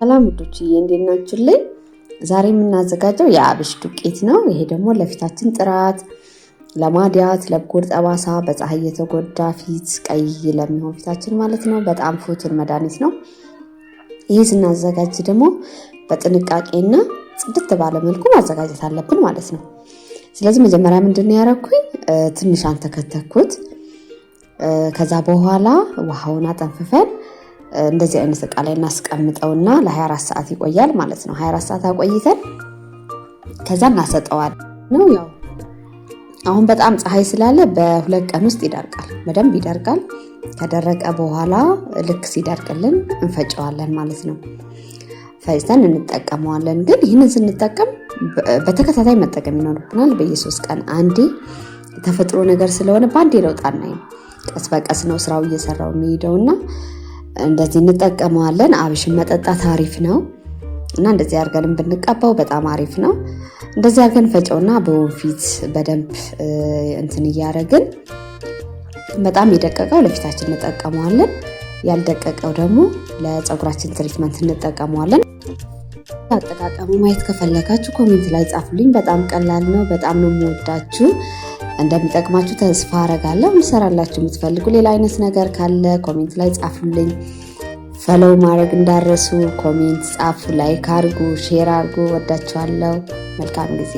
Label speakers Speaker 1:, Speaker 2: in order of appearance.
Speaker 1: ሰላም ውዶችዬ እንዴት ናችሁልኝ? ዛሬ የምናዘጋጀው የአብሽ ዱቄት ነው። ይሄ ደግሞ ለፊታችን ጥራት፣ ለማዲያት፣ ለብጉር ጠባሳ፣ በፀሐይ የተጎዳ ፊት ቀይ ለሚሆን ፊታችን ማለት ነው በጣም ፍቱን መድኃኒት ነው። ይሄ ስናዘጋጅ ደግሞ በጥንቃቄና ጽድት ባለ መልኩ ማዘጋጀት አለብን ማለት ነው። ስለዚህ መጀመሪያ ምንድነው ያደረኩኝ ትንሽ አንተከተኩት። ከዛ በኋላ ውሃውን አጠንፍፈን እንደዚህ አይነት እቃ ላይ እናስቀምጠውና ለ24 ሰዓት ይቆያል ማለት ነው። 24 ሰዓት አቆይተን ከዛ እናሰጠዋለን ነው። ያው አሁን በጣም ፀሐይ ስላለ በሁለት ቀን ውስጥ ይደርቃል፣ በደንብ ይደርቃል። ከደረቀ በኋላ ልክ ሲደርቅልን እንፈጨዋለን ማለት ነው። ፈጭተን እንጠቀመዋለን። ግን ይህንን ስንጠቀም በተከታታይ መጠቀም ይኖርብናል። በየ3 ቀን አንዴ ተፈጥሮ ነገር ስለሆነ ባንዴ ለውጥ አናይም። ቀስ በቀስ ነው ስራው እየሰራው የሚሄደውና እንደዚህ እንጠቀመዋለን። አብሽን መጠጣት አሪፍ ነው እና እንደዚህ አድርገን ብንቀባው በጣም አሪፍ ነው። እንደዚህ አድርገን ፈጨውና በወንፊት በደንብ እንትን እያደረግን በጣም የደቀቀው ለፊታችን እንጠቀመዋለን። ያልደቀቀው ደግሞ ለፀጉራችን ትሪትመንት እንጠቀመዋለን። አጠቃቀሙ ማየት ከፈለጋችሁ ኮሜንት ላይ ጻፉልኝ። በጣም ቀላል ነው። በጣም ነው የምወዳችሁ። እንደሚጠቅማችሁ ተስፋ አረጋለሁ። እንሰራላችሁ የምትፈልጉ ሌላ አይነት ነገር ካለ ኮሜንት ላይ ጻፉልኝ። ፎሎው ማድረግ እንዳረሱ፣ ኮሜንት ጻፉ፣ ላይክ አድርጉ፣ ሼር አድርጉ። ወዳችኋለሁ። መልካም ጊዜ